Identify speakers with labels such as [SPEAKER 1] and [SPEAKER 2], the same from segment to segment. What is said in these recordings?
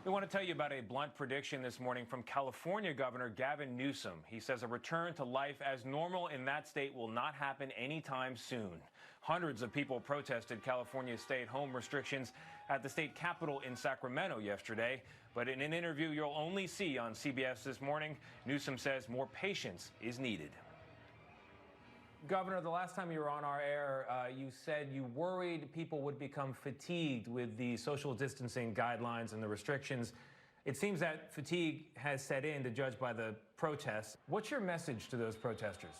[SPEAKER 1] We want to tell you about a blunt prediction this morning from California Governor Gavin Newsom. He says a return to life as normal in that state will not happen anytime soon. Hundreds of people protested California's stay-at-home restrictions at the state capitol in Sacramento yesterday. But in an interview you'll only see on CBS this morning, Newsom says more patience is needed. Governor, the last time you were on our air, you said you worried people would become fatigued with the social distancing guidelines and the restrictions. It seems that fatigue has set in, to judge by the protests. What's your message to those protesters?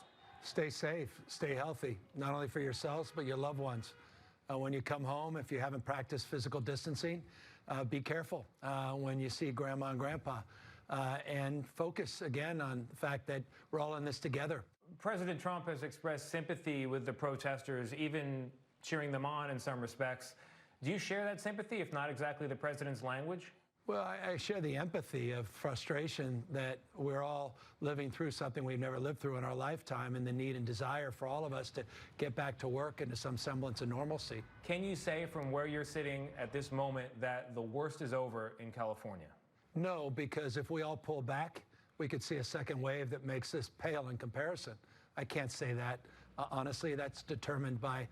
[SPEAKER 2] Stay safe, stay healthy, not only for yourselves, but your loved ones. When you come home, if you haven't practiced physical distancing, be careful when you see grandma and grandpa. And focus again on the fact that we're all in this together.
[SPEAKER 1] President Trump has expressed sympathy with the protesters, even cheering them on in some respects. Do you share that sympathy, if not exactly the president's language?
[SPEAKER 2] Well, I share the empathy of frustration that we're all living through something we've never lived through in our lifetime, and the need and desire for all of us to get back to work and to some semblance of normalcy.
[SPEAKER 1] Can you say from where you're sitting at this moment that the worst is over in California?
[SPEAKER 2] No, because if we all pull back, we could see a second wave that makes this pale in comparison. I can't say that. Honestly, that's determined by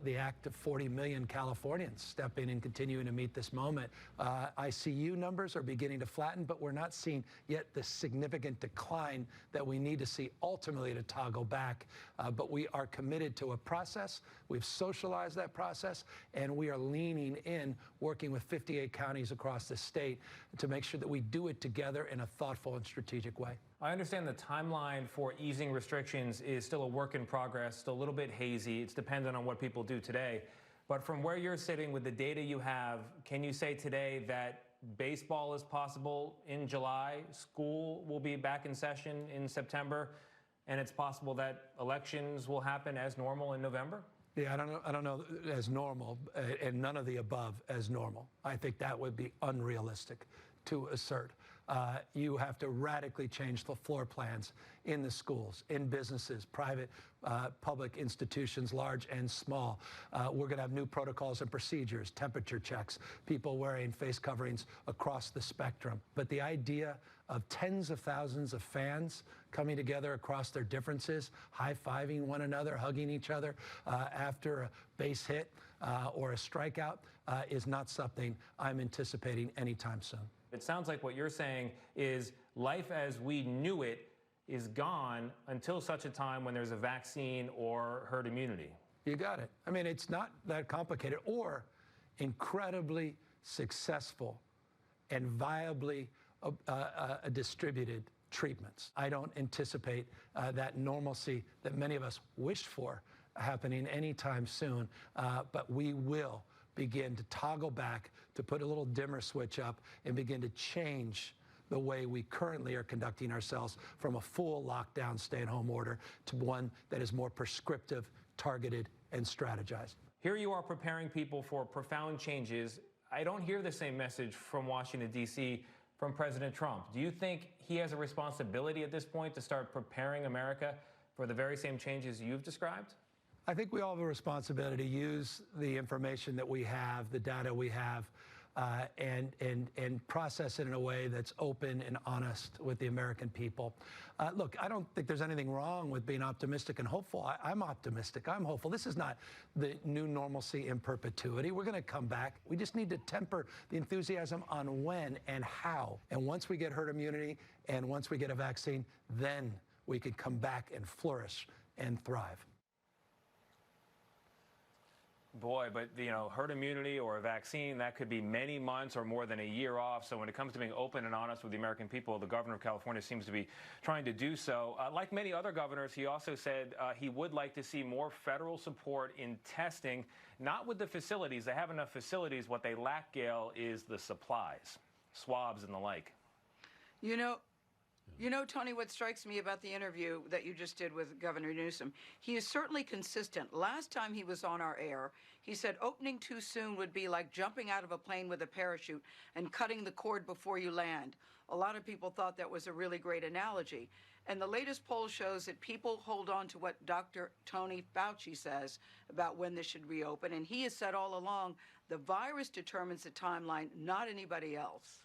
[SPEAKER 2] the act of 40 million Californians stepping and continuing to meet this moment. ICU numbers are beginning to flatten, but we're not seeing yet the significant decline that we need to see ultimately to toggle back. But we are committed to a process. We've socialized that process, and we are leaning in, working with 58 counties across the state to make sure that we do it together in a thoughtful and strategic way.
[SPEAKER 1] I understand the timeline for easing restrictions is still a work in progress, still a little bit hazy. It's dependent on what people do today. But from where you're sitting with the data you have, can you say today that baseball is possible in July, school will be back in session in September, and it's possible that elections will happen as normal in November?
[SPEAKER 2] Yeah, I don't know as normal, and none of the above as normal. I think that would be unrealistic to assert. You have to radically change the floor plans in the schools, in businesses, private, public institutions, large and small. We're going to have new protocols and procedures, temperature checks, people wearing face coverings across the spectrum. But the idea of tens of thousands of fans coming together across their differences, high-fiving one another, hugging each other after a base hit or a strikeout is not something I'm anticipating anytime soon.
[SPEAKER 1] It sounds like what you're saying is life as we knew it is gone until such a time when there's a vaccine or herd immunity.
[SPEAKER 2] You got it. I mean, it's not that complicated, or incredibly successful and viably distributed treatments. I don't anticipate that normalcy that many of us wished for happening anytime soon, but we will begin to toggle back, to put a little dimmer switch up, and begin to change the way we currently are conducting ourselves from a full lockdown stay-at-home order to one that is more prescriptive, targeted, and strategized.
[SPEAKER 1] Here you are preparing people for profound changes. I don't hear the same message from Washington, D.C. from President Trump. Do you think he has a responsibility at this point to start preparing America for the very same changes you've described?
[SPEAKER 2] I think we all have a responsibility to use the information that we have, the data we have, and process it in a way that's open and honest with the American people. Look, I don't think there's anything wrong with being optimistic and hopeful. I'm optimistic. I'm hopeful. This is not the new normalcy in perpetuity. We're going to come back. We just need to temper the enthusiasm on when and how. And once we get herd immunity and once we get a vaccine, then we can come back and flourish and thrive.
[SPEAKER 1] Boy, but, you know, herd immunity or a vaccine, that could be many months or more than a year off. So when it comes to being open and honest with the American people, the governor of California seems to be trying to do so. Like many other governors, he also said he would like to see more federal support in testing, not with the facilities. They have enough facilities. What they lack, Gail, is the supplies, swabs and the like.
[SPEAKER 3] You know, Tony, what strikes me about the interview that you just did with Governor Newsom, he is certainly consistent. Last time he was on our air, he said opening too soon would be like jumping out of a plane with a parachute and cutting the cord before you land. A lot of people thought that was a really great analogy. And the latest poll shows that people hold on to what Dr. Tony Fauci says about when this should reopen. And he has said all along, the virus determines the timeline, not anybody else.